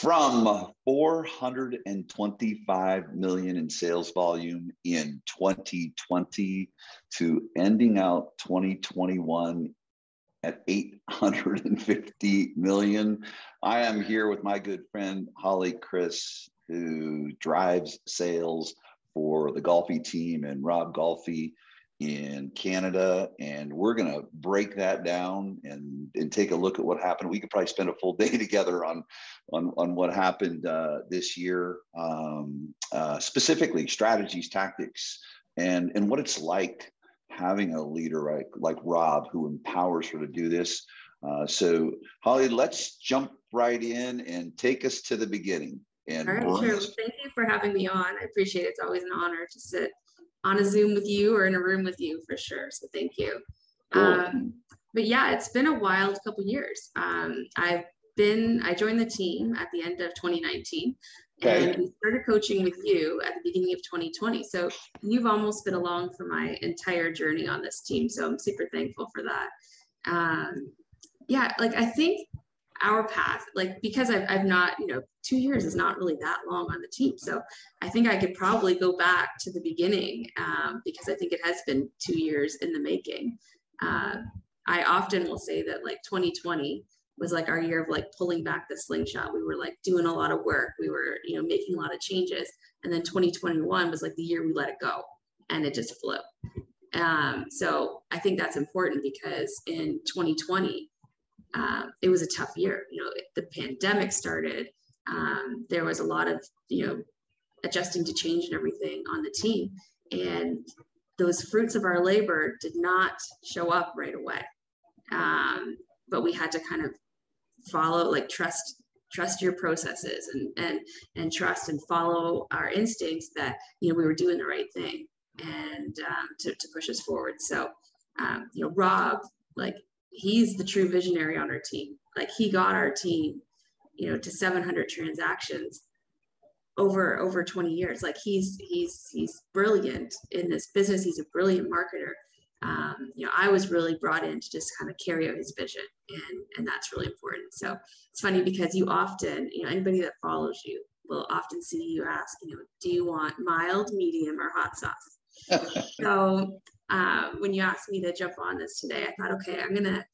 From 425 million in sales volume in 2020 to ending out 2021 at 850 million. I am here with my good friend Holly Chris, who drives sales for the Golfi team, and Rob Golfi in Canada, and we're going to break that down and take a look at what happened. We could probably spend a full day together on what happened this year, specifically strategies, tactics, and what it's like having a leader like Rob who empowers her to do this. So Holly, let's jump right in and take us to the beginning. And all right, sure. Thank you for having me on. I appreciate it. It's always an honor to sit on a Zoom with you or in a room with you for sure. So thank you. Cool. But yeah, it's been a wild couple years. I joined the team at the end of 2019, and we started coaching with you at the beginning of 2020. So you've almost been along for my entire journey on this team. So I'm super thankful for that. Yeah, like I think our path, like, because I've not, 2 years is not really that long on the team. So I think I could probably go back to the beginning because I think it has been 2 years in the making. I often will say that like 2020 was like our year of like pulling back the slingshot. We were like doing a lot of work. We were, making a lot of changes. And then 2021 was like the year we let it go and it just flew. So I think that's important because in 2020, it was a tough year. The pandemic started. There was a lot of, adjusting to change and everything on the team. And those fruits of our labor did not show up right away. But we had to kind of follow, like trust your processes and trust and follow our instincts that, we were doing the right thing and to push us forward. So, Rob, like, he's the true visionary on our team. Like, he got our team, to 700 transactions over 20 years. Like, he's brilliant in this business. He's a brilliant marketer. I was really brought in to just kind of carry out his vision, and that's really important. So it's funny because you often, anybody that follows you will often see you ask, do you want mild, medium, or hot sauce? So when you asked me to jump on this today, I thought, okay, I'm going to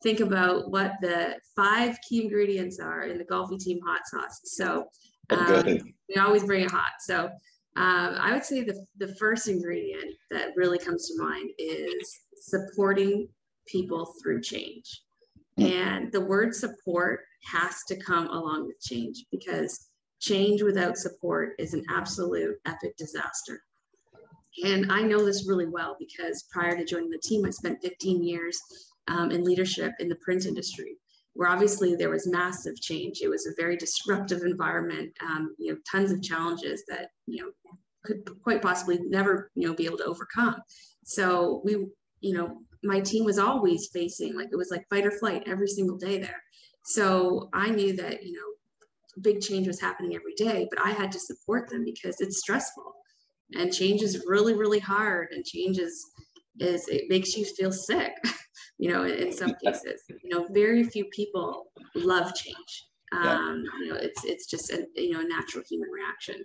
think about what the 5 key ingredients are in the Golfi team hot sauce. So we always bring it hot. So I would say the first ingredient that really comes to mind is supporting people through change. And the word support has to come along with change, because change without support is an absolute epic disaster. And I know this really well because prior to joining the team, I spent 15 years in leadership in the print industry, where obviously there was massive change. It was a very disruptive environment, tons of challenges that, could quite possibly never, be able to overcome. So we, my team was always facing, like, it was like fight or flight every single day there. So I knew that, big change was happening every day, but I had to support them because it's stressful. And change is really, really hard. And change it makes you feel sick, in some cases. Very few people love change. It's just a natural human reaction.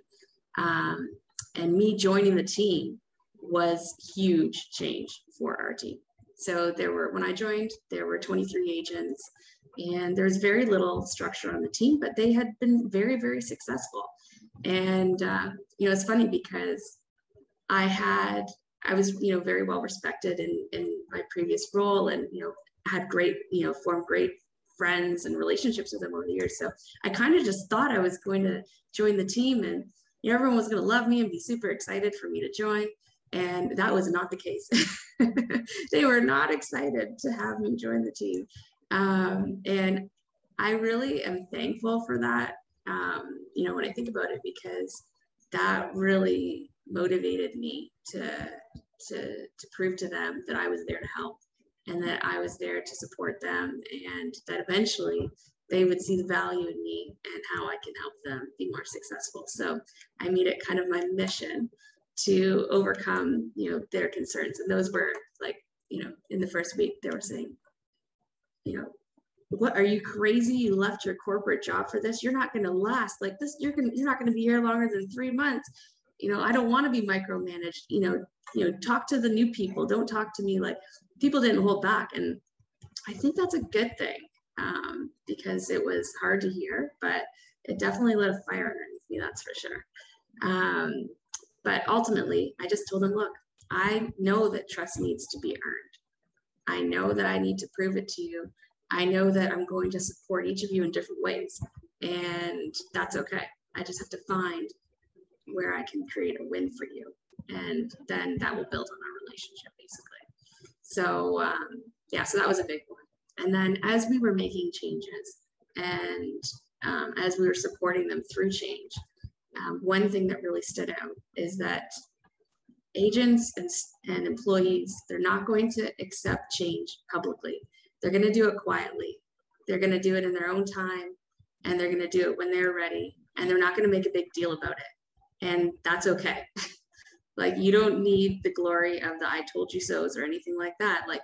And me joining the team was huge change for our team. So when I joined, there were 23 agents, and there's very little structure on the team, but they had been very, very successful. And, it's funny because I was, very well respected in my previous role, and, had great, formed great friends and relationships with them over the years. So I kind of just thought I was going to join the team, and everyone was going to love me and be super excited for me to join. And that was not the case. They were not excited to have me join the team. And I really am thankful for that, when I think about it, because that really motivated me to prove to them that I was there to help, and that I was there to support them, and that eventually they would see the value in me and how I can help them be more successful. So I made it kind of my mission to overcome, their concerns. And those were like, in the first week they were saying, what, are you crazy? You left your corporate job for this? You're not going to last like this. You're not going to be here longer than 3 months. I don't want to be micromanaged. Talk to the new people. Don't talk to me. Like, people didn't hold back. And I think that's a good thing, because it was hard to hear, but it definitely lit a fire underneath me. That's for sure. But ultimately, I just told them, look, I know that trust needs to be earned. I know that I need to prove it to you. I know that I'm going to support each of you in different ways, and that's okay. I just have to find where I can create a win for you, and then that will build on our relationship, basically. So so that was a big one. And then as we were making changes, and as we were supporting them through change, one thing that really stood out is that agents and employees, they're not going to accept change publicly. They're going to do it quietly. They're going to do it in their own time, and they're going to do it when they're ready, and they're not going to make a big deal about it. And that's okay. Like, you don't need the glory of the I told you so's or anything like that. Like,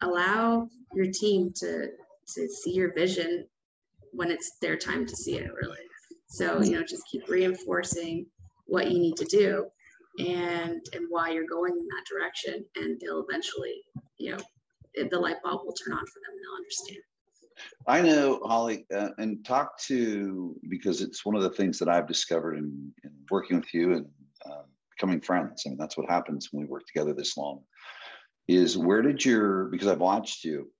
allow your team to see your vision when it's their time to see it, really. So, just keep reinforcing what you need to do and why you're going in that direction. And they'll eventually, the light bulb will turn on for them and they'll understand. I know, Holly, and because it's one of the things that I've discovered in working with you and becoming friends. I mean, that's what happens when we work together this long, is because I've watched you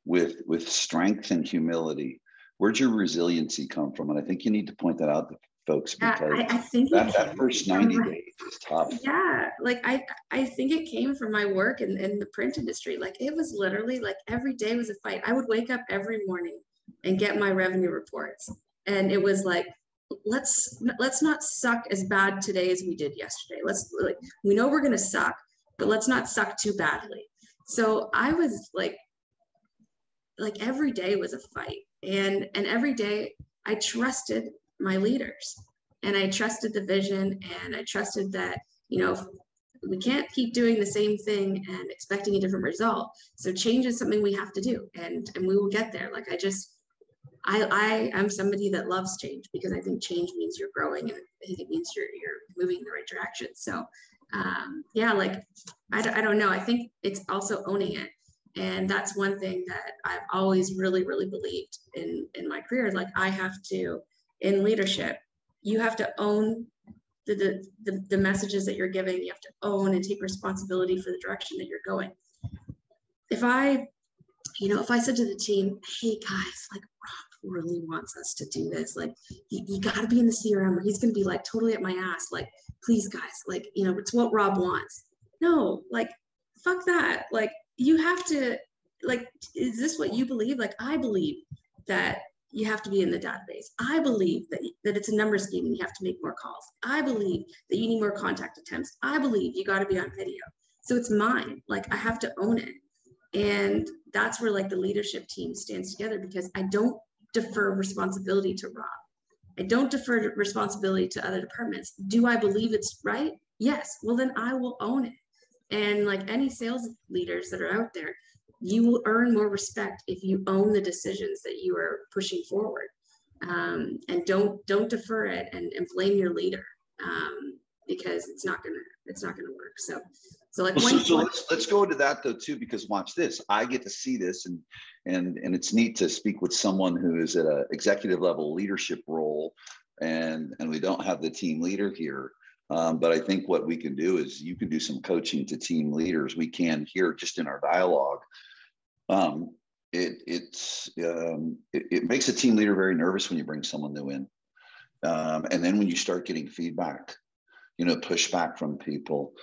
with strength and humility, where'd your resiliency come from? And I think you need to point that out to folks, because I think that first 90 days is tough. Yeah, like I think it came from my work in the print industry. Like, it was literally like every day was a fight. I would wake up every morning and get my revenue reports, and it was like, let's not suck as bad today as we did yesterday. We know we're gonna suck, but let's not suck too badly. So I was like every day was a fight, and every day I trusted my leaders, and I trusted the vision, and I trusted that, we can't keep doing the same thing and expecting a different result. So change is something we have to do, and we will get there. Like, I'm somebody that loves change, because I think change means you're growing, and I think it means you're moving in the right direction. So I don't know. I think it's also owning it. And that's one thing that I've always really, really believed in my career. Like, I have to, in leadership, you have to own the messages that you're giving. You have to own and take responsibility for the direction that you're going. If I said to the team, hey guys, like, Rob really wants us to do this. Like, you got to be in the CRM, or he's going to be like totally at my ass. Like, please guys, like, it's what Rob wants. No, like, fuck that. Like, you have to, like, is this what you believe? Like, I believe that you have to be in the database. I believe that it's a numbers game and you have to make more calls. I believe that you need more contact attempts. I believe you got to be on video. So it's mine. Like, I have to own it. And that's where, like, the leadership team stands together, because I don't defer responsibility to Rob. I don't defer responsibility to other departments. Do I believe it's right? Yes. Well, then I will own it. And like any sales leaders that are out there, you will earn more respect if you own the decisions that you are pushing forward, and don't defer it and blame your leader, because it's not gonna work. So let's go into that though too, because watch this. I get to see this, and it's neat to speak with someone who is at an executive level leadership role, and we don't have the team leader here. But I think what we can do is you can do some coaching to team leaders. We can here just in our dialogue. It makes a team leader very nervous when you bring someone new in. And then when you start getting feedback, pushback from people,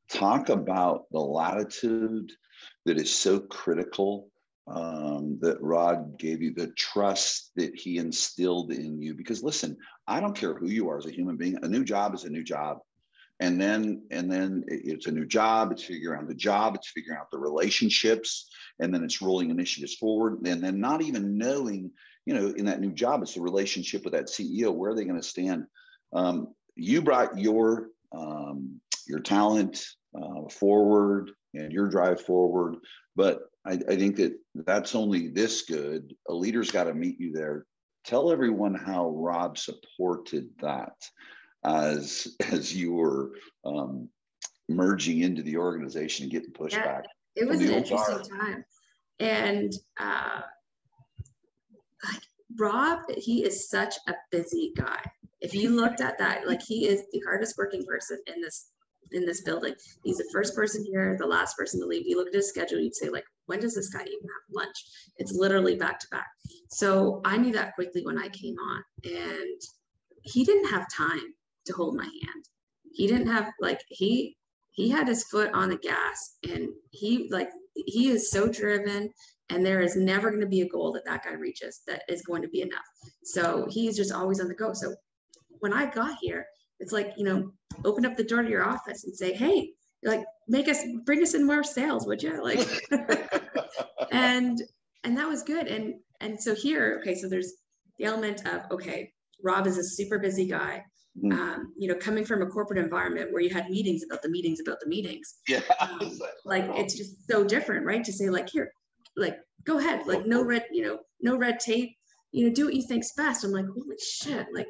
talk about the latitude that is so critical, that Rod gave you, the trust that he instilled in you. Because listen, I don't care who you are as a human being. A new job is a new job. And then it's a new job. It's figuring out the job. It's figuring out the relationships. And then it's rolling initiatives forward. And then not even knowing, in that new job, it's the relationship with that CEO. Where are they going to stand? You brought your talent forward and your drive forward. But I think that that's only this good. A leader's got to meet you there. Tell everyone how Rob supported that as you were merging into the organization and getting pushback. It was an interesting time. And like Rob, he is such a busy guy. If you looked at that, like he is the hardest working person in this building. He's the first person here, the last person to leave. You look at his schedule, you'd say, like, when does this guy even have lunch? It's literally back to back. So I knew that quickly when I came on, and he didn't have time to hold my hand. He didn't have, like, he had his foot on the gas, and he is so driven, and there is never going to be a goal that guy reaches that is going to be enough. So he's just always on the go. So when I got here, it's like, you know, open up the door to your office and say, hey, like, bring us in more sales, would you? Like, and that was good. And so here, okay, so there's the element of, okay, Rob is a super busy guy. You know, coming from a corporate environment where you had meetings about the meetings about the meetings. Yeah. Like, it's just so different, right? To say, like, here, like, go ahead, like, no red tape, you know, do what you think's best. I'm like, holy shit, like,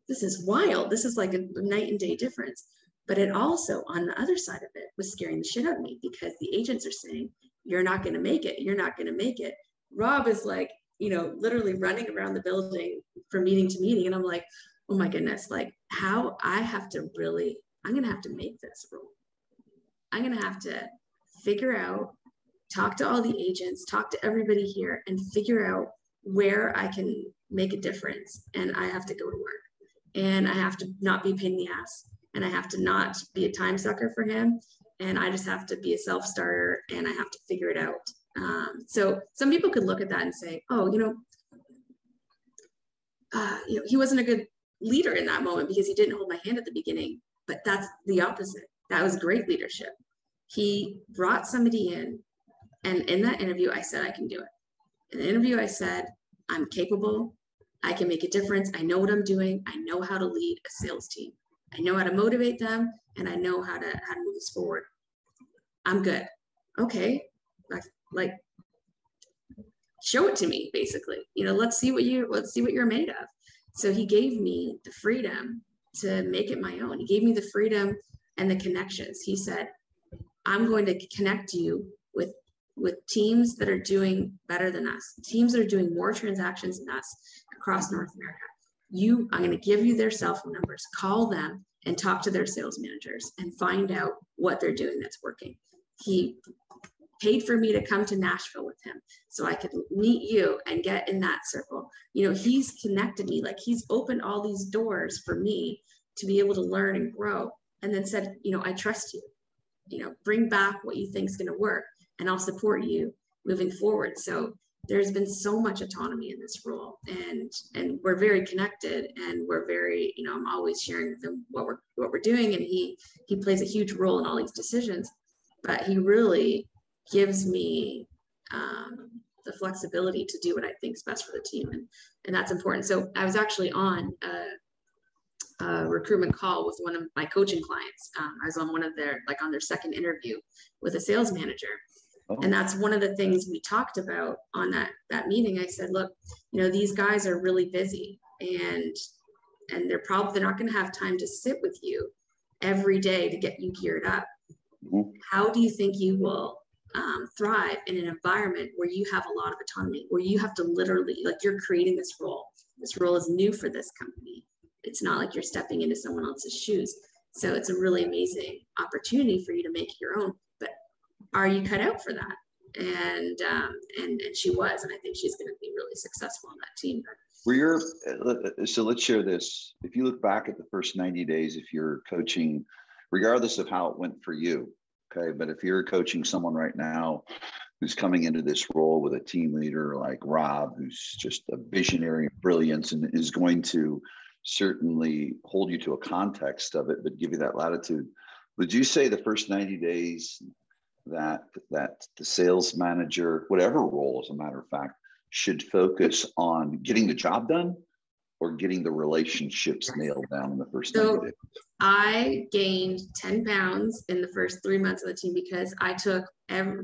this is wild. This is like a night and day difference. But it also, on the other side of it, was scaring the shit out of me, because the agents are saying, you're not going to make it. You're not going to make it. Rob is like, you know, literally running around the building from meeting to meeting. And I'm like, oh my goodness, like, how I'm going to have to make this rule. I'm going to have to figure out, talk to all the agents, talk to everybody here, and figure out where I can make a difference. And I have to go to work, and I have to not be a pain in the ass, and I have to not be a time sucker for him. And I just have to be a self-starter, and I have to figure it out. So some people could look at that and say, oh, you know, he wasn't a good leader in that moment because he didn't hold my hand at the beginning. But that's the opposite. That was great leadership. He brought somebody in, and in that interview, I said, I can do it. In the interview, I said, I'm capable. I can make a difference. I know what I'm doing. I know how to lead a sales team. I know how to motivate them, and I know how to move us forward. I'm good. Okay, like, show it to me, basically. You know, let's see what you're made of. So he gave me the freedom to make it my own. He gave me the freedom and the connections. He said, I'm going to connect you with teams that are doing better than us, teams that are doing more transactions than us across North America. I'm going to give you their cell phone numbers, call them and talk to their sales managers and find out what they're doing that's working. He paid for me to come to Nashville with him so I could meet you and get in that circle. You know, he's connected me, like, he's opened all these doors for me to be able to learn and grow, and then said, you know, I trust you, you know, bring back what you think is going to work, and I'll support you moving forward. So there's been so much autonomy in this role, and we're very connected, and we're very, you know, I'm always sharing with him what we're doing, and he plays a huge role in all these decisions, but he really gives me the flexibility to do what I think is best for the team, and that's important. So I was actually on a recruitment call with one of my coaching clients. I was on on their second interview with a sales manager. And that's one of the things we talked about on that meeting. I said, look, you know, these guys are really busy, and they're not going to have time to sit with you every day to get you geared up. How do you think you will thrive in an environment where you have a lot of autonomy, where you have to literally, like, you're creating this role. This role is new for this company. It's not like you're stepping into someone else's shoes. So it's a really amazing opportunity for you to make it your own. But are you cut out for that? And she was, and I think she's going to be really successful on that team. So let's share this. If you look back at the first 90 days, if you're coaching, regardless of how it went for you, okay, but if you're coaching someone right now who's coming into this role with a team leader like Rob, who's just a visionary of brilliance and is going to certainly hold you to a context of it, but give you that latitude, would you say the first 90 days that the sales manager, whatever role, as a matter of fact, should focus on getting the job done, or getting the relationships nailed down in the first thing you did? I gained 10 pounds in the first 3 months of the team because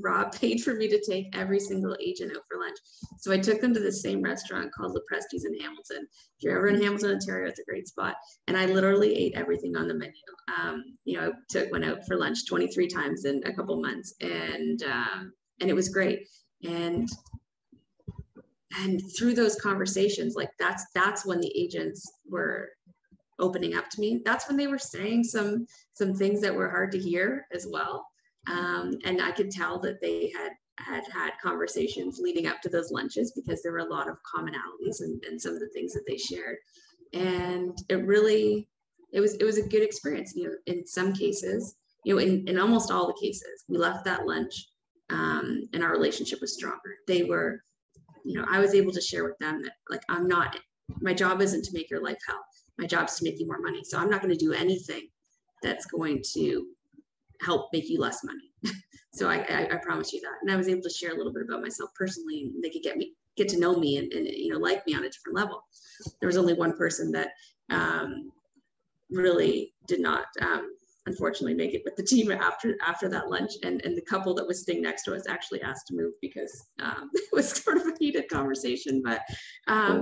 Rob paid for me to take every single agent out for lunch. So I took them to the same restaurant called Le Prestige in Hamilton. If you're ever in Hamilton, Ontario, it's a great spot. And I literally ate everything on the menu. Went out for lunch 23 times in a couple months, and it was great. And through those conversations, like that's when the agents were opening up to me. That's when they were saying some things that were hard to hear as well. And I could tell that they had conversations leading up to those lunches because there were a lot of commonalities and some of the things that they shared. And it was a good experience. In some cases, in almost all the cases, we left that lunch and our relationship was stronger. They were, I was able to share with them that, like, my job isn't to make your life hell. My job is to make you more money. So I'm not going to do anything that's going to help make you less money. So I promise you that. And I was able to share a little bit about myself personally, and they could get to know me and like me on a different level. There was only one person that really did not unfortunately make it with the team after that lunch, and the couple that was sitting next to us actually asked to move because it was sort of a heated conversation, but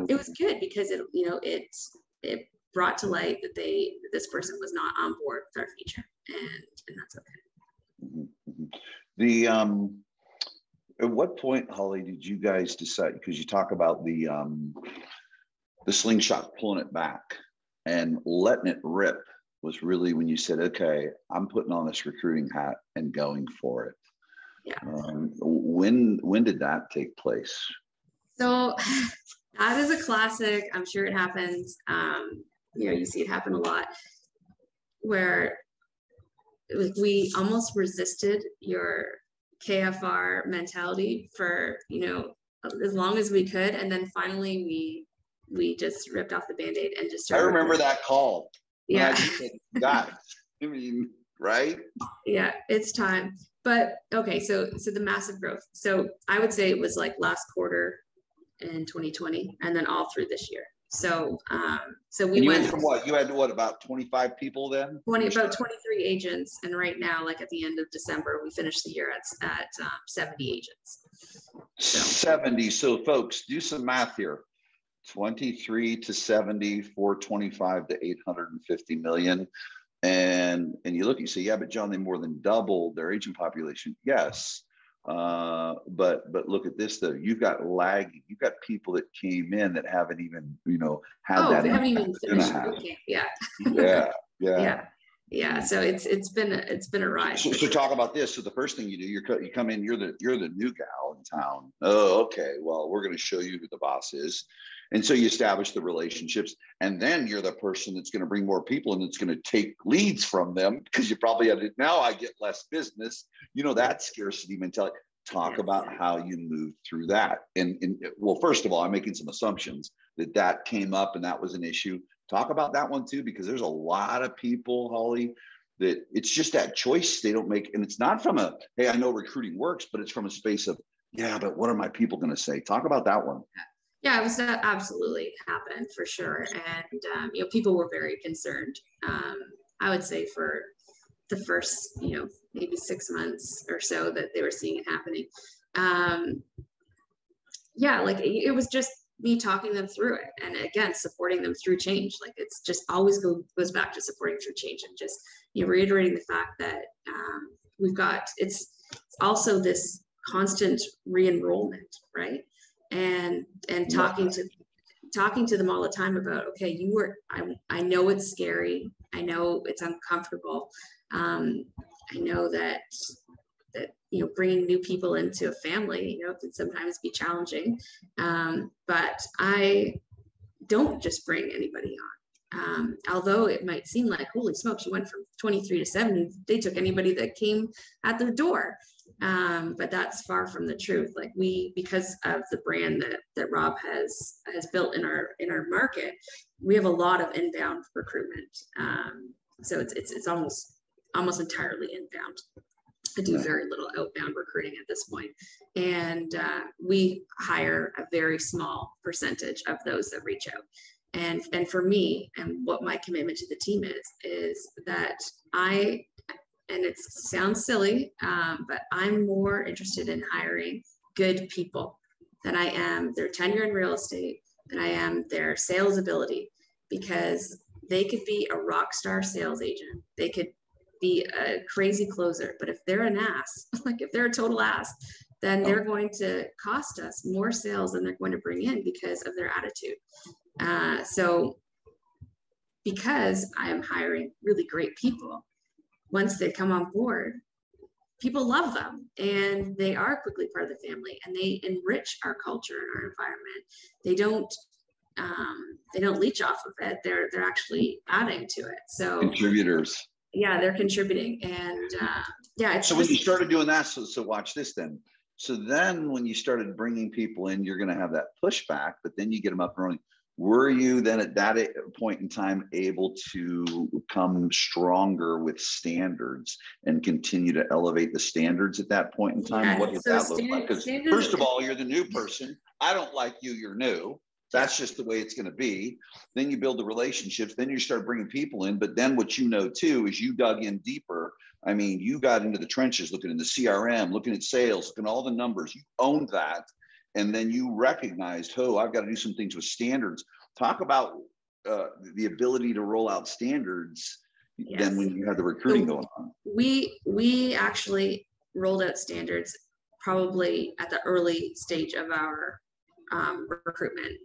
it was good because it brought to light that this person was not on board with our feature, and that's okay. Mm-hmm. At what point, Holly, did you guys decide, because you talk about the slingshot, pulling it back and letting it rip, was really when you said, okay, I'm putting on this recruiting hat and going for it? Yeah. When did that take place? So that is a classic. I'm sure it happens. You see it happen a lot, where we almost resisted your KFR mentality for, as long as we could. And then finally we just ripped off the Band-Aid and just started. I remember that call. Yeah. God, I mean, right? Yeah, it's time. But okay, so the massive growth. So I would say it was like last quarter in 2020, and then all through this year. So we went from what? You had about 25 people then? About 23 agents, and right now, like at the end of December, we finished the year at 70 agents. So. 70. So folks, do some math here. 23 to 70, 425 to 850 million. And you look, you say, yeah, but John, they more than doubled their agent population. Yes. But look at this though. You've got people that came in that haven't even, had that. They haven't even finished. Yeah. So it's been a ride. So talk about this. So the first thing you do, you come in, you're the new gal in town. Oh, okay. Well, we're going to show you who the boss is. And so you establish the relationships, and then you're the person that's going to bring more people and it's going to take leads from them, because you probably had it. Now I get less business. That scarcity mentality. Talk about how you moved through that. And well, first of all, I'm making some assumptions that came up and that was an issue. Talk about that one too, because there's a lot of people, Holly, that it's just that choice they don't make. And it's not from hey, I know recruiting works, but it's from a space of, yeah, but what are my people going to say? Talk about that one. Yeah, it was absolutely happened for sure. And, people were very concerned. I would say for the first, maybe 6 months or so that they were seeing it happening. It was just me talking them through it. And again, supporting them through change. Like, it's just always goes back to supporting through change, and just, reiterating the fact that it's also this constant re-enrollment, right? And talking to them all the time about, okay, I know it's scary. I know it's uncomfortable. I know that bringing new people into a family, can sometimes be challenging. But I don't just bring anybody on. Although it might seem like, holy smokes, you went from 23 to 70, they took anybody that came at their door. But that's far from the truth. Like, because of the brand that Rob has built in our market, we have a lot of inbound recruitment. So it's almost entirely inbound. I do very little outbound recruiting at this point. And we hire a very small percentage of those that reach out. And for me, and what my commitment to the team is that and it sounds silly, but I'm more interested in hiring good people than I am their tenure in real estate, than I am their sales ability, because they could be a rock star sales agent. They could be a crazy closer, but if they're an ass, like if they're a total ass, then they're going to cost us more sales than they're going to bring in because of their attitude. So because I am hiring really great people, once they come on board, people love them and they are quickly part of the family and they enrich our culture and our environment. They don't leech off of it. They're actually adding to it. So contributors. Yeah, they're contributing. And yeah. So when you started doing that, so watch this then. So then when you started bringing people in, you're going to have that pushback, but then you get them up and running. Were you then at that point in time able to come stronger with standards and continue to elevate the standards at that point in time? Yeah, what did that look like? Because first of all, you're the new person. I don't like you, you're new. That's just the way it's going to be. Then you build the relationships. Then you start bringing people in. But then what you know too is you dug in deeper. I mean, you got into the trenches, looking in the CRM, looking at sales, looking at all the numbers. You owned that. And then you recognized, oh, I've got to do some things with standards. Talk about the ability to roll out standards. Yes. Then when you have the recruiting going on. We actually rolled out standards probably at the early stage of our recruitment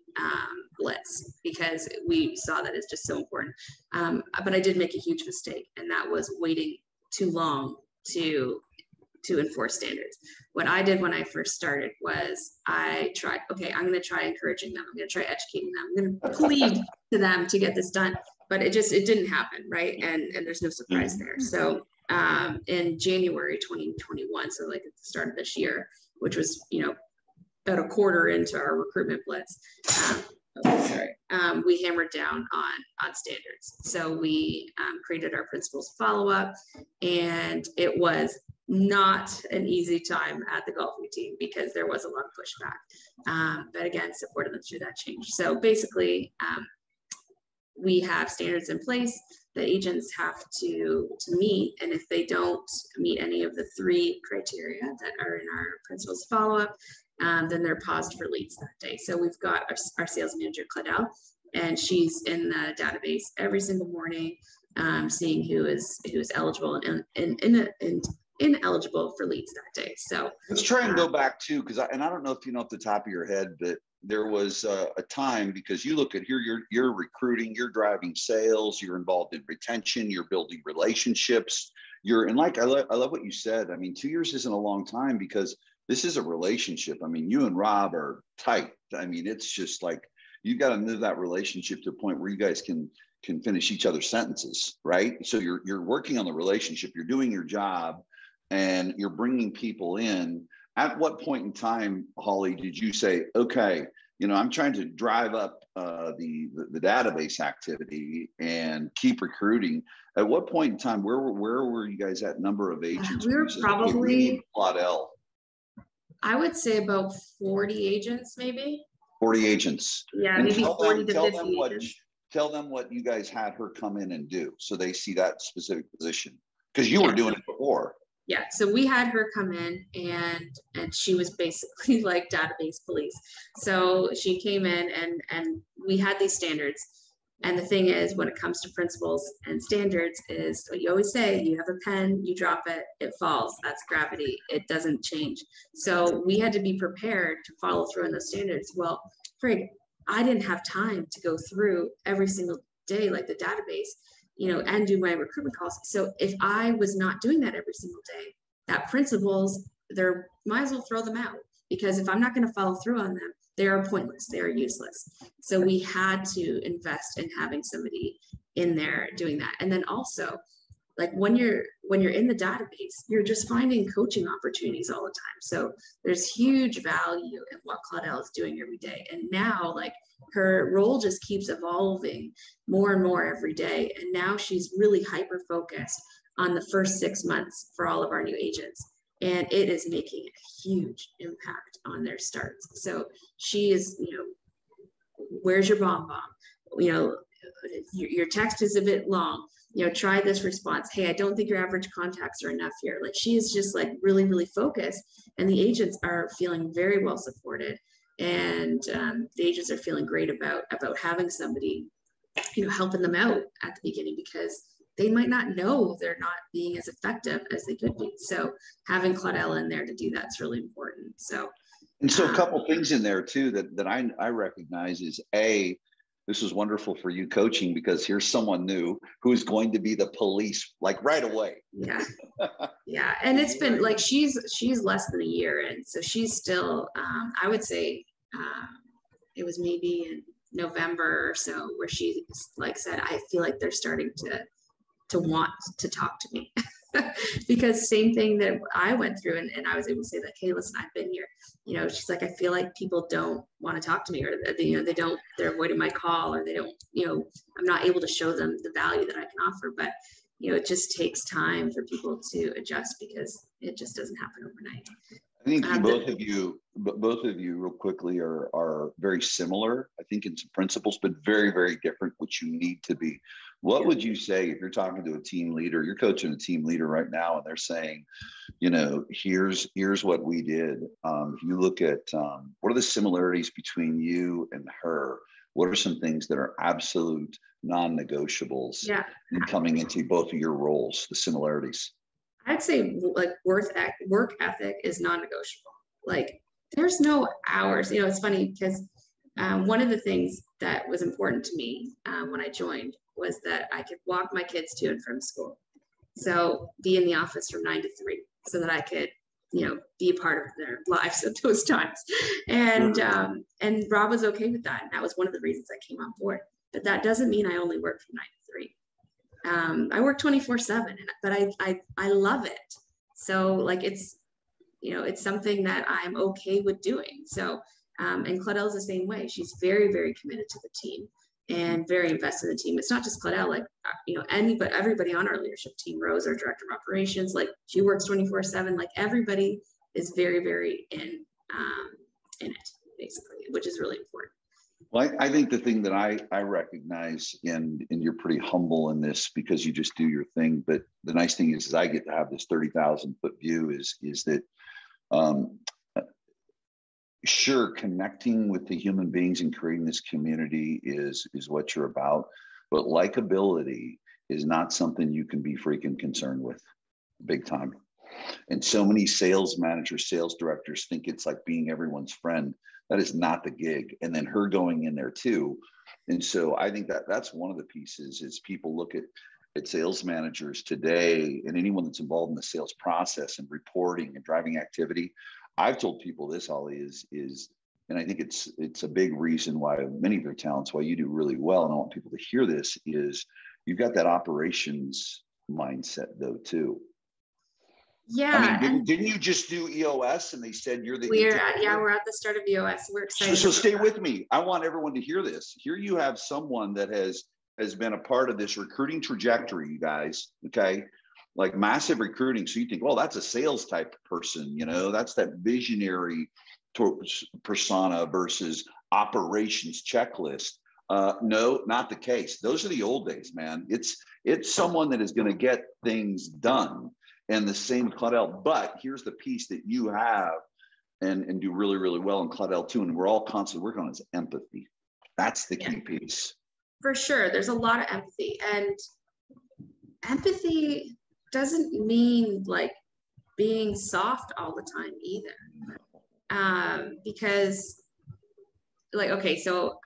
blitz, because we saw that it's just so important. But I did make a huge mistake, and that was waiting too long to enforce standards. What I did when I first started was I tried, okay, I'm going to try encouraging them. I'm going to try educating them. I'm going to plead to them to get this done, but it didn't happen. Right. And there's no surprise there. So in January 2021, so like at the start of this year, which was, about a quarter into our recruitment blitz, we hammered down on standards. So we created our principles follow-up, and it was not an easy time at the Golfi team because there was a lot of pushback. But again, supported them through that change. So basically, we have standards in place that agents have to meet, and if they don't meet any of the 3 criteria that are in our principles follow-up, then they're paused for leads that day. So we've got our sales manager, Claudel, and she's in the database every single morning, seeing who is eligible and ineligible for leads that day. So let's try and go back to, because I don't know if you know off the top of your head, but there was a time, because you look at here, you're recruiting, you're driving sales, you're involved in retention, you're building relationships, and I love what you said. I mean, 2 years isn't a long time, because this is a relationship. I mean, you and Rob are tight. I mean, it's just like, you've got to move that relationship to a point where you guys can finish each other's sentences, right? So you're working on the relationship, you're doing your job, and you're bringing people in. At what point in time, Holly, did you say, okay, I'm trying to drive up the database activity and keep recruiting? At what point in time, where were you guys at number of agents? We were probably Claudel. I would say about 40 agents, maybe. 40 agents. Yeah, and maybe 40 to 50 agents. Tell them what you guys had her come in and do, so they see that specific position, because you were doing it before. Yeah, so we had her come in, and she was basically like database police. So she came in, and we had these standards. And the thing is, when it comes to principles and standards, is what you always say: you have a pen, you drop it, it falls. That's gravity. It doesn't change. So we had to be prepared to follow through on those standards. Well, Frig, I didn't have time to go through every single day, like the database, and do my recruitment calls. So if I was not doing that every single day, that principles, might as well throw them out, because if I'm not going to follow through on them, they are pointless. They are useless. So we had to invest in having somebody in there doing that. And then also, like when you're in the database, you're just finding coaching opportunities all the time. So there's huge value in what Claudel is doing every day. And now, like, her role just keeps evolving more and more every day. And now she's really hyper focused on the first 6 months for all of our new agents. And it is making a huge impact on their starts. So she is, where's your bomb? you know, your text is a bit long, you know, try this response. Hey, I don't think your average contacts are enough here. Like, she is just like really, really focused, and the agents are feeling very well supported. And the agents are feeling great about having somebody, you know, helping them out at the beginning, because they might not know they're not being as effective as they could be. So having Claudel in there to do that's really important. So, and so a couple things in there too that I recognize is this is wonderful for you coaching, because here's someone new who's going to be the police like right away. Yeah. Yeah. And it's been like, she's less than a year. And so she's still, I would say it was maybe in November or so where she like said, I feel like they're starting to want to talk to me. Because same thing that I went through, and I was able to say that, hey, listen, I've been here, you know, she's like, I feel like people don't want to talk to me, or you know, they're avoiding my call, or they don't, you know, I'm not able to show them the value that I can offer. But, you know, it just takes time for people to adjust, because it just doesn't happen overnight. I think both of you real quickly are very similar, I think, in some principles, but very, very different, which you need to be. What would you say if you're talking to a team leader, you're coaching a team leader right now, and they're saying, you know, here's what we did. If you look at what are the similarities between you and her? What are some things that are absolute non-negotiables in coming into both of your roles, the similarities? I'd say like work ethic is non-negotiable. Like, there's no hours. You know, it's funny because one of the things that was important to me when I joined was that I could walk my kids to and from school. So be in the office from 9 to 3 so that I could, you know, be a part of their lives at those times. And Rob was okay with that. And that was one of the reasons I came on board. But that doesn't mean I only work from 9 to 3. I work 24/7, but I love it. So like, it's, you know, it's something that I'm okay with doing. So, and Claudel's the same way. She's very, very committed to the team and very invested in the team. It's not just Claudel, like, you know, everybody on our leadership team, Rose, our director of operations, like, she works 24/7. Like, everybody is very, very in it, basically, which is really important. Well, I think the thing that I recognize, and you're pretty humble in this because you just do your thing, but the nice thing is I get to have this 30,000 foot view is that sure, connecting with the human beings and creating this community is what you're about, but likability is not something you can be freaking concerned with big time. And so many sales managers, sales directors think it's like being everyone's friend. That is not the gig. And then her going in there too. And so I think that's one of the pieces is people look at sales managers today and anyone that's involved in the sales process and reporting and driving activity. I've told people this, Holly, is, and I think it's a big reason why many of their talents, why you do really well, and I want people to hear this, is you've got that operations mindset though too. Yeah. I mean, didn't you just do EOS and they said you're the we're at the start of EOS. We're excited. So stay with me. I want everyone to hear this. Here you have someone that has been a part of this recruiting trajectory, you guys. Okay. Like massive recruiting. So you think, well, that's a sales type person, you know, that's that visionary persona versus operations checklist. No, not the case. Those are the old days, man. It's someone that is going to get things done. And the same with Claudel. But here's the piece that you have and do really, really well in Claudel too. And we're all constantly working on is empathy. That's the key piece. For sure. There's a lot of empathy. And empathy doesn't mean like being soft all the time either. Because like, okay, so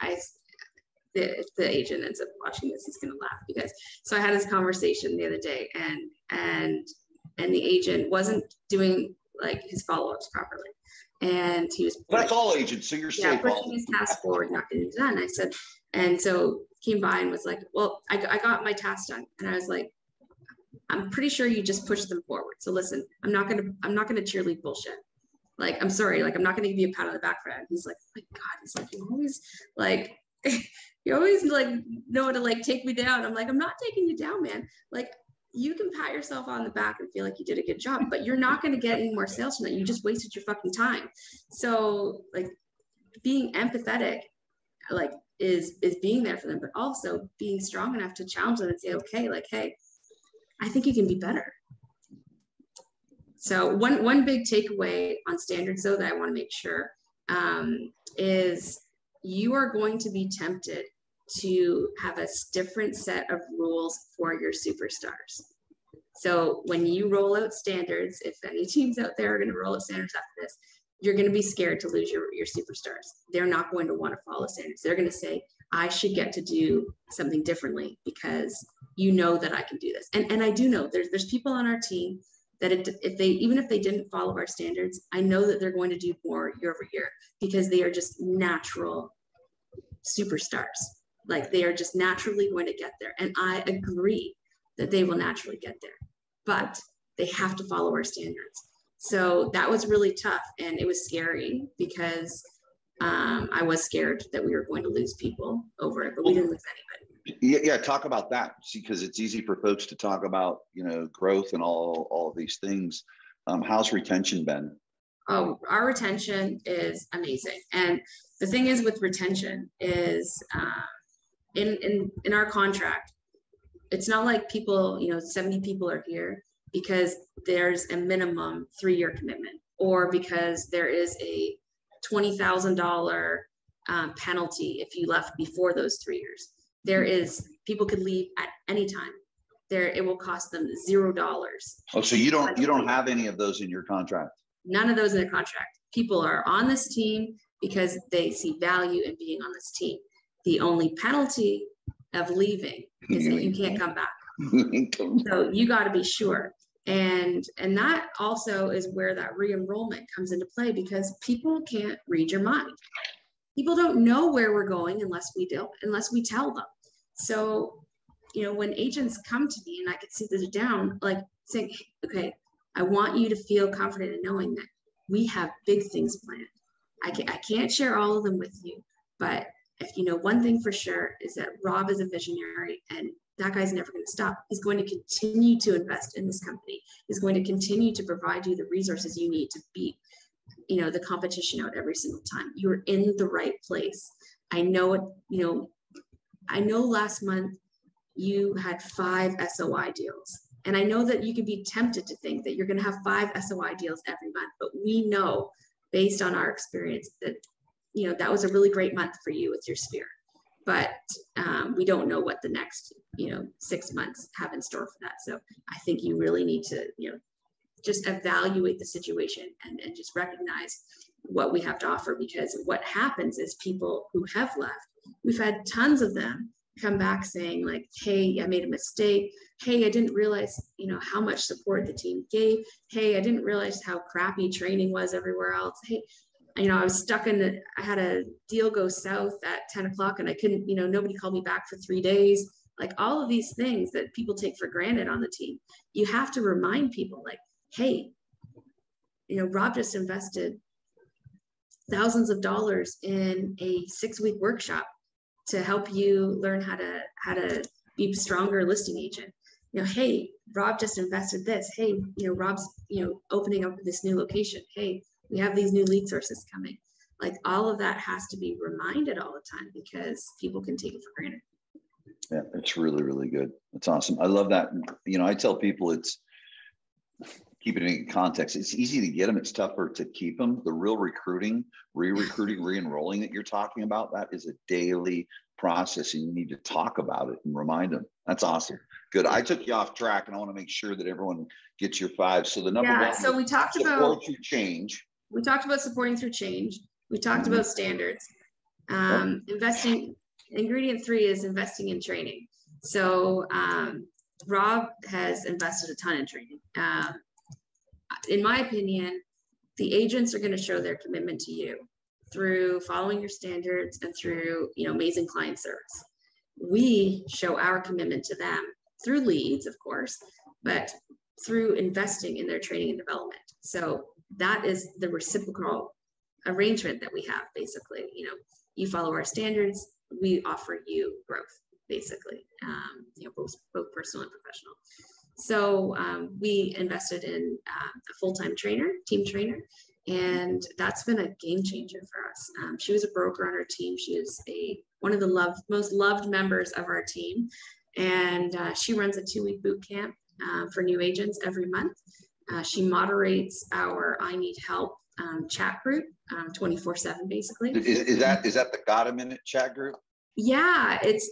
if the agent ends up watching this, he's gonna laugh because so I had this conversation the other day and the agent wasn't doing like his follow-ups properly. And he was that's all agents, so you're safe. Pushing his task forward, not getting it done. I said, and so came by and was like, well, I got my task done. And I was like, I'm pretty sure you just pushed them forward. So listen, I'm not gonna cheerlead bullshit. Like, I'm sorry, like I'm not gonna give you a pat on the back for that. He's like, oh my God, he's like, you always like know to like take me down. I'm like, I'm not taking you down, man. Like, you can pat yourself on the back and feel like you did a good job, but you're not going to get any more sales from that. You just wasted your fucking time. So like being empathetic, like is being there for them, but also being strong enough to challenge them and say, okay, like, hey, I think you can be better. So one big takeaway on standards, though, that I want to make sure is you are going to be tempted to have a different set of rules for your superstars. So when you roll out standards, if any teams out there are going to roll out standards after this, you're going to be scared to lose your superstars. They're not going to want to follow standards. They're going to say, I should get to do something differently because you know that I can do this. And I do know there's people on our team that even if they didn't follow our standards, I know that they're going to do more year over year because they are just natural superstars. Like they are just naturally going to get there. And I agree that they will naturally get there, but they have to follow our standards. So that was really tough. And it was scary because I was scared that we were going to lose people over it, but we didn't lose anybody. Yeah, talk about that, because it's easy for folks to talk about, growth and all of these things. How's retention been? Oh, our retention is amazing. And the thing is with retention is in our contract, it's not like people, 70 people are here because there's a minimum 3-year commitment, or because there is a $20,000 penalty if you left before those 3 years. People could leave at any time. It will cost them $0. Oh, so you don't have any of those in your contract? None of those in the contract. People are on this team because they see value in being on this team. The only penalty of leaving is that you can't come back. So you got to be sure. And that also is where that re-enrollment comes into play, because people can't read your mind. People don't know where we're going unless we tell them. So, when agents come to me and I can see this down, like saying, okay, I want you to feel confident in knowing that we have big things planned. I can't share all of them with you, but if one thing for sure is that Rob is a visionary, and that guy's never going to stop. He's going to continue to invest in this company. He's going to continue to provide you the resources you need to beat, the competition out every single time. You're in the right place. I know it, I know last month you had 5 SOI deals. And I know that you could be tempted to think that you're going to have 5 SOI deals every month, but we know based on our experience that, that was a really great month for you with your sphere. But we don't know what the next, 6 months have in store for that. So I think you really need to, just evaluate the situation and just recognize what we have to offer, because what happens is people who have left, we've had tons of them come back saying like, hey, I made a mistake. Hey, I didn't realize, how much support the team gave. Hey, I didn't realize how crappy training was everywhere else. Hey, I was stuck I had a deal go south at 10 o'clock and I couldn't, nobody called me back for 3 days. Like all of these things that people take for granted on the team. You have to remind people like, hey, Rob just invested thousands of dollars in a 6-week workshop to help you learn how to be a stronger listing agent. Hey, Rob just invested this. Hey, Rob's, opening up this new location. Hey, we have these new lead sources coming. Like all of that has to be reminded all the time because people can take it for granted. Yeah, it's really, really good. It's awesome. I love that. I tell people keep it in context. It's easy to get them. It's tougher to keep them. The real recruiting, re-enrolling that you're talking about, that is a daily process, and you need to talk about it and remind them. That's awesome. Good. I took you off track, and I want to make sure that everyone gets your 5. So the number one. So we talked about support through change. We talked about supporting through change. We talked about standards. Investing. Ingredient 3 is investing in training. So Rob has invested a ton in training. In my opinion, the agents are going to show their commitment to you through following your standards and through, amazing client service. We show our commitment to them through leads, of course, but through investing in their training and development. So that is the reciprocal arrangement that we have, basically. You follow our standards, we offer you growth, basically, both personal and professional. So we invested in a full-time trainer, team trainer, And that's been a game changer for us. She was a broker on our team. She is one of the most loved members of our team. And she runs a 2-week boot camp for new agents every month. She moderates our I Need Help chat group 24/7, basically. Is that the Got a Minute chat group? Yeah, it's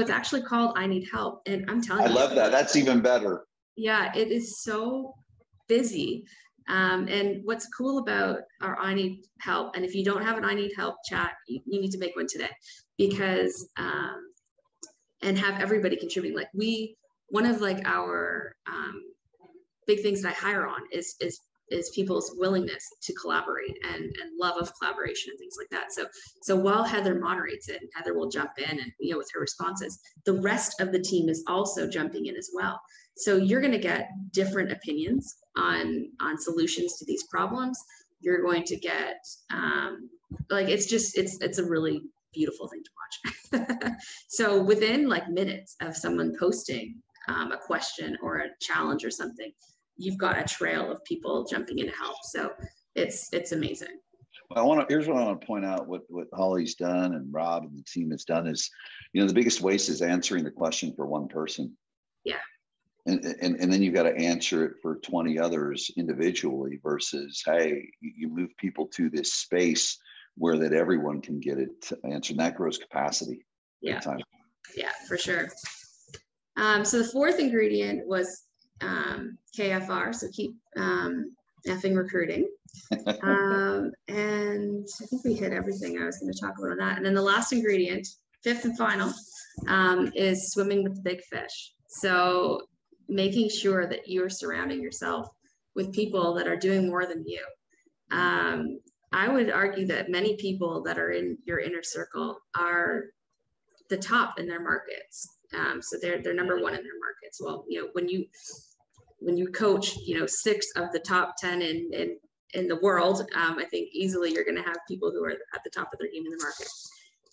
actually called I Need Help. And I'm telling you. I love that. That's even better. Yeah, it is so busy. And what's cool about our I Need Help, and if you don't have an I Need Help chat, you need to make one today, because and have everybody contributing. Like one of like our big things that I hire on is people's willingness to collaborate and love of collaboration and things like that. So while Heather moderates it, and Heather will jump in and with her responses, the rest of the team is also jumping in as well. So you're going to get different opinions on solutions to these problems. You're going to get it's a really beautiful thing to watch. So within like minutes of someone posting a question or a challenge or something, you've got a trail of people jumping in to help. So it's amazing. Here's what I want to point out. What Holly's done and Rob and the team has done is, the biggest waste is answering the question for one person. Yeah. And then you've got to answer it for 20 others individually versus, hey, you move people to this space where that everyone can get it answered. And that grows capacity. Yeah. Yeah, for sure. So the fourth ingredient was KFR. So keep effing recruiting. And I think we hit everything I was going to talk about on that. And then the last ingredient, fifth and final, is swimming with the big fish. So making sure that you're surrounding yourself with people that are doing more than you. I would argue that many people that are in your inner circle are the top in their markets. So they're number one in their markets. Well, when you coach, 6 of the top 10 in the world, I think easily you're going to have people who are at the top of their game in the market.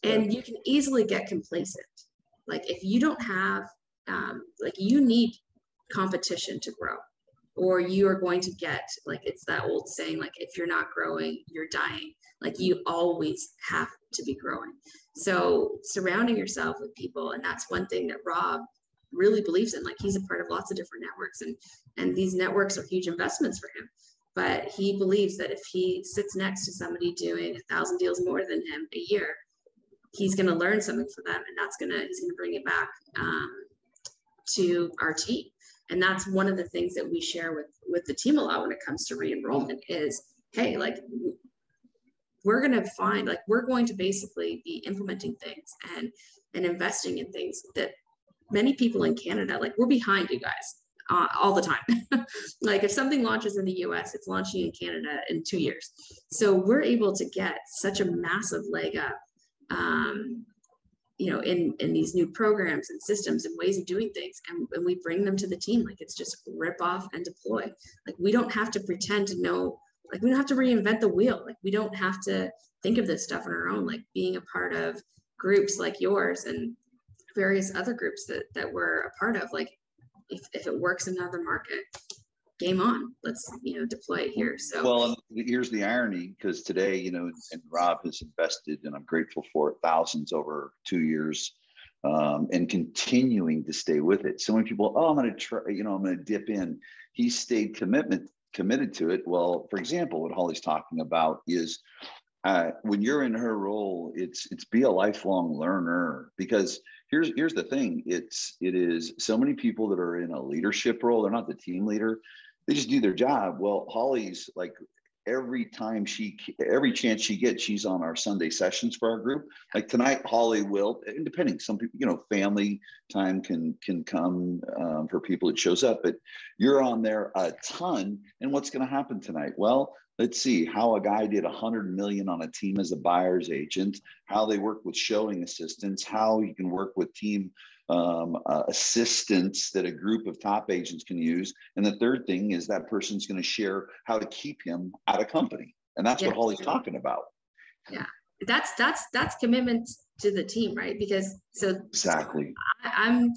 And you can easily get complacent. Like if you don't have, you need competition to grow, or you are going to get, it's that old saying, if you're not growing, you're dying. You always have to be growing. So surrounding yourself with people, and that's one thing that Rob really believes in. He's a part of lots of different networks, and these networks are huge investments for him. But he believes that if he sits next to somebody doing 1,000 deals more than him a year, he's going to learn something for them, and he's going to bring it back to our team. And that's one of the things that we share with the team a lot when it comes to re-enrollment is, hey, we're going to find, we're going to basically be implementing things and investing in things that many people in Canada, we're behind you guys all the time. If something launches in the US, it's launching in Canada in 2 years. So we're able to get such a massive leg up, in these new programs and systems and ways of doing things. And we bring them to the team. It's just rip off and deploy. We don't have to pretend to know, we don't have to reinvent the wheel. We don't have to think of this stuff on our own. Being a part of groups like yours and various other groups that we're a part of, if it works in another market, game on, let's deploy it here. So well, here's the irony, because today and Rob has invested, and I'm grateful for it, thousands over 2 years, and continuing to stay with it. So many people, I'm going to try, I'm going to dip in. He stayed committed to it. Well, for example, what Holly's talking about is when you're in her role, it's be a lifelong learner, because here's the thing. It is so many people that are in a leadership role. They're not the team leader. They just do their job. Well, Holly's every chance she gets, she's on our Sunday sessions for our group. Tonight, Holly will, and depending, some people, family time can come for people that shows up, but you're on there a ton. And what's going to happen tonight? Well, let's see how a guy did 100 million on a team as a buyer's agent, how they work with showing assistants, how you can work with team assistants that a group of top agents can use. And the third thing is that person's going to share how to keep him at a company. And that's what Holly's talking about. Yeah. That's commitment to the team, right? Because exactly. I'm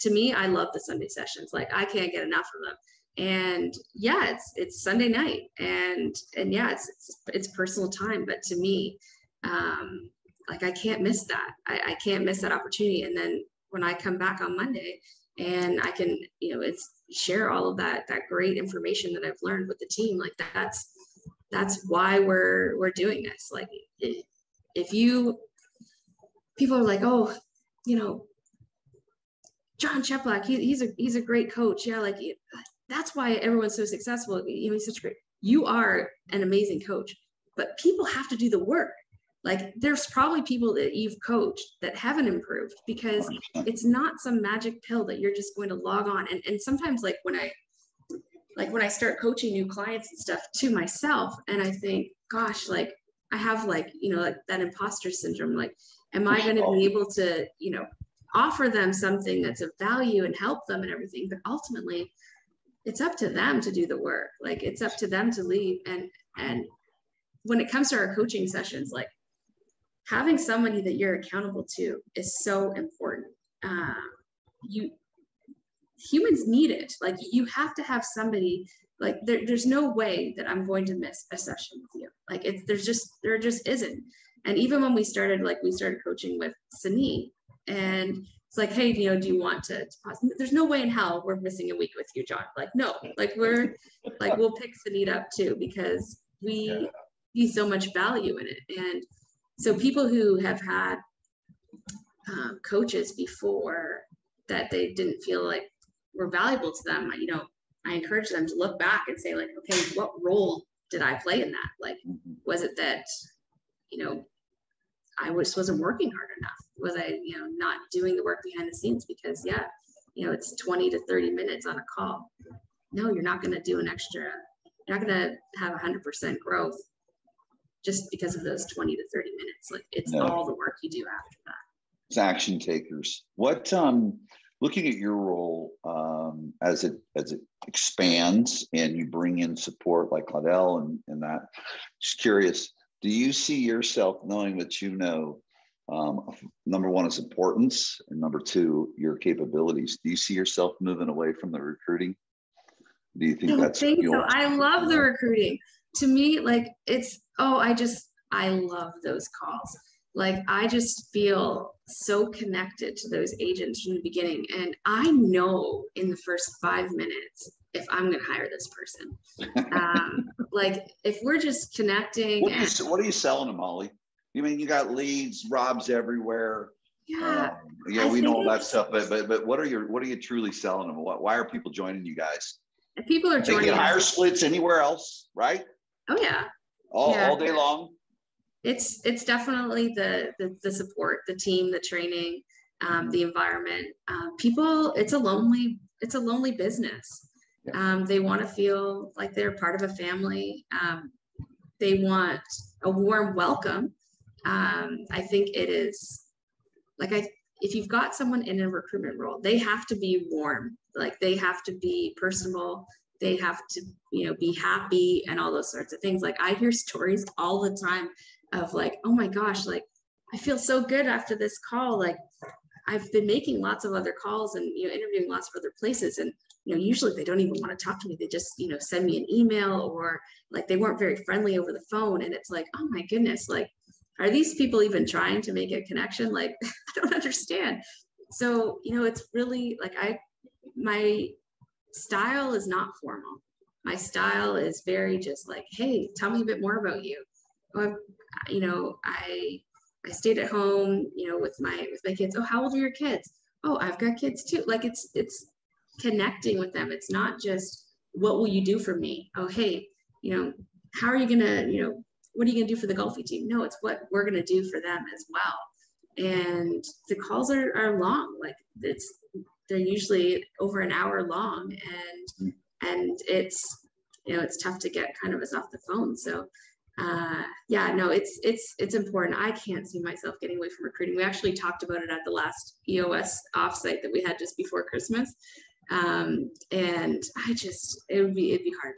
to me, I love the Sunday sessions. I can't get enough of them. And yeah, it's Sunday night, and yeah, it's personal time. But to me, like I can't miss that. I can't miss that opportunity. And then when I come back on Monday and I can, it's share all of that great information that I've learned with the team, like that's why we're doing this. Like if people are like, oh, John Cheplak, he's a great coach. Yeah, like that's why everyone's so successful. He's such great. You are an amazing coach, but people have to do the work. Like there's probably people that you've coached that haven't improved because it's not some magic pill that you're just going to log on. And sometimes like when I start coaching new clients and stuff to myself, and I think, gosh, like I have like, like that imposter syndrome. Like, am I going to be able to, offer them something that's of value and help them and everything? But ultimately, it's up to them to do the work. Like it's up to them to lead. And when it comes to our coaching sessions, like having somebody that you're accountable to is so important. Humans need it. Like you have to have somebody. Like there's no way that I'm going to miss a session with you. Like there just isn't. And even when we started coaching with Sani, and it's like, hey, do you want to pause? There's no way in hell we're missing a week with you, John. Like, no, like we'll pick Sani up too, because we see so much value in it. And so people who have had coaches before that they didn't feel like were valuable to them, I encourage them to look back and say like, okay, what role did I play in that? Like, was it that, I wasn't working hard enough? Was I, not doing the work behind the scenes? Because it's 20 to 30 minutes on a call. No, you're not going to do you're not going to have 100% growth just because of those 20 to 30 minutes. Like it's all the work you do after that. It's action takers. What, looking at your role as it expands and you bring in support like Claudel and that, just curious, do you see yourself knowing that number one is importance, and number two, your capabilities? Do you see yourself moving away from the recruiting? Do you think that's? So I love the recruiting. To me, like I love those calls. Like I just feel so connected to those agents from the beginning, and I know in the first 5 minutes if I'm going to hire this person. Like if we're just connecting. What are you selling them, Holly? You mean you got leads, Rob's everywhere. Yeah. We know all that stuff, but what are you truly selling them? Why are people joining you guys? People are joining. They can hire splits anywhere else, right? Oh yeah. All day long. It's definitely the support, the team, the training, the environment. People, it's a lonely business. They want to feel like they're part of a family. They want a warm welcome. I think it is like if you've got someone in a recruitment role, they have to be warm. Like they have to be personable. They have to, be happy and all those sorts of things. Like I hear stories all the time of like, oh my gosh, like I feel so good after this call. Like I've been making lots of other calls and, interviewing lots of other places. And, usually they don't even want to talk to me. They just, send me an email, or like they weren't very friendly over the phone. And it's like, oh my goodness, like, are these people even trying to make a connection? Like, I don't understand. So, it's really like my style is not formal. My style is very just like, hey, tell me a bit more about you. I stayed at home, with my kids. Oh, how old are your kids? Oh, I've got kids too. Like it's connecting with them. It's not just what will you do for me? Oh, hey, how are you gonna, what are you gonna do for the Golfi team? No, it's what we're gonna do for them as well. And the calls are long. Like they're usually over an hour long, and it's it's tough to get kind of us off the phone. So it's important. I can't see myself getting away from recruiting. We actually talked about it at the last EOS offsite that we had just before Christmas. And it'd be hard.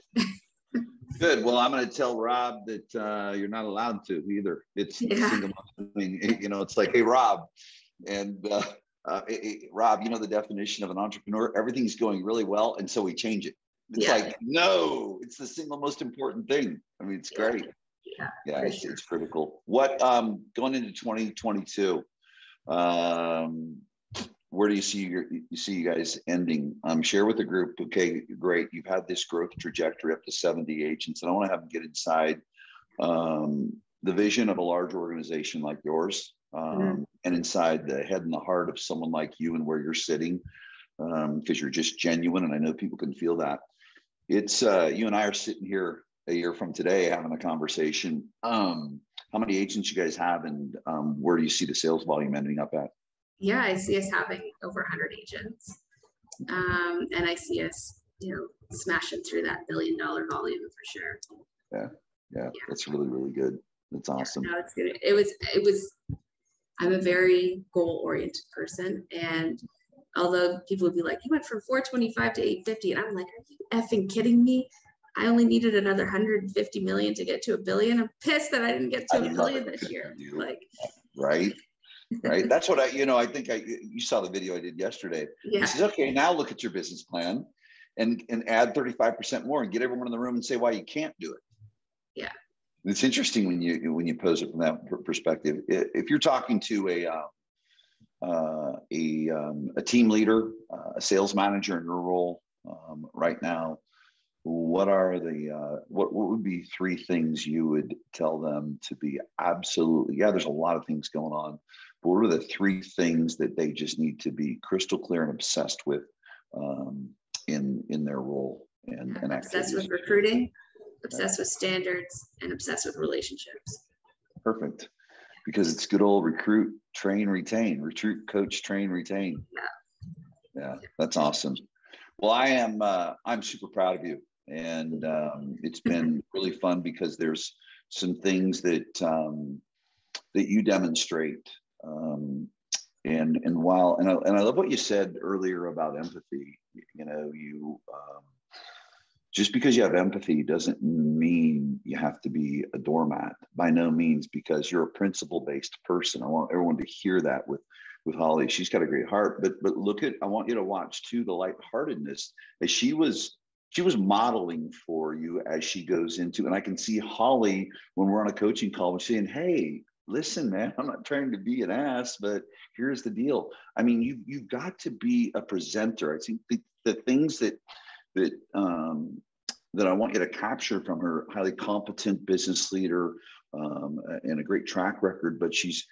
Good. Well, I'm going to tell Rob that you're not allowed to either. It's single thing. It's like, hey, Rob, and Rob, the definition of an entrepreneur, everything's going really well, and so we change it. It's like, no, it's the single most important thing. I mean, it's great. Yeah, it's critical. What going into 2022, where do you see you guys ending? Share with the group. Okay, great. You've had this growth trajectory up to 70 agents, and I want to have them get inside the vision of a large organization like yours, and inside the head and the heart of someone like you and where you're sitting, because you're just genuine, and I know people can feel that. It's you and I are sitting here a year from today having a conversation. How many agents you guys have, and where do you see the sales volume ending up at? Yeah, I see us having over 100 agents. And I see us, smashing through that $1 billion volume for sure. Yeah, that's really, really good. That's awesome. No, it's good. It was, I'm a very goal-oriented person. And although people would be like, you went from 425 to 850. And I'm like, are you effing kidding me? I only needed another 150 million to get to $1 billion. I'm pissed that I didn't get to $1 billion this year. Like, right. That's what I think you saw the video I did yesterday. Yeah. He says, okay, now look at your business plan and add 35% more and get everyone in the room and say why you can't do it. Yeah. It's interesting when you pose it from that perspective. If you're talking to a team leader, a sales manager in your role right now, what are what would be 3 things you would tell them to be absolutely? Yeah, there's a lot of things going on, but what are the 3 things that they just need to be crystal clear and obsessed with in their role and obsessed activities? With recruiting, obsessed with standards, and obsessed with relationships. Perfect. Because it's good old recruit, train, retain. Recruit, coach, train, retain. Yeah, that's awesome. Well, I'm super proud of you. And it's been really fun because there's some things that you demonstrate. And I love what you said earlier about empathy. You just because you have empathy doesn't mean you have to be a doormat, by no means, because you're a principle-based person. I want everyone to hear that with Holly. She's got a great heart, but I want you to watch too the lightheartedness as she was modeling for you as she goes into, and I can see Holly when we're on a coaching call, we're saying, hey, listen, man, I'm not trying to be an ass, but here's the deal. I mean, you've got to be a presenter. I think the things that I want you to capture from her, highly competent business leader and a great track record, but she's,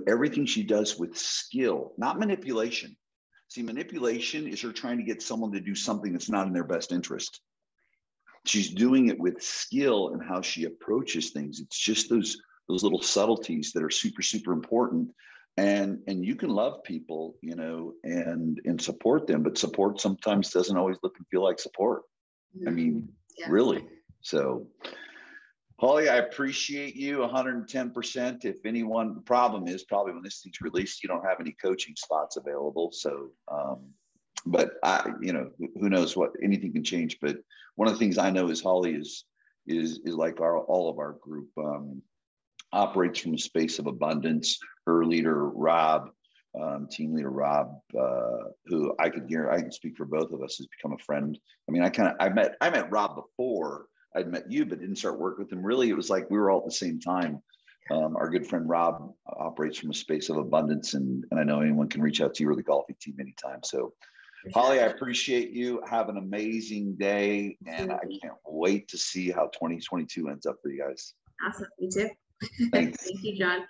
everything she does with skill, not manipulation. See, manipulation is her trying to get someone to do something that's not in their best interest. She's doing it with skill and how she approaches things. It's just those little subtleties that are super, super important. And you can love people, and support them, but support sometimes doesn't always look and feel like support. I mean, really. So, Holly, I appreciate you 110%. If anyone, the problem is probably when this thing's released, you don't have any coaching spots available. So, but who knows what, anything can change. But one of the things I know is Holly is like all of our group operates from a space of abundance. Her leader, Rob, team leader Rob, who I can speak for both of us, has become a friend. I mean, I met Rob before I'd met you, but didn't start working with him. Really, it was like we were all at the same time. Our good friend Rob operates from a space of abundance, and I know anyone can reach out to you or the Golfi team anytime. So, Holly, I appreciate you. Have an amazing day, and I can't wait to see how 2022 ends up for you guys. Awesome. Me too. Thanks. Thank you, John.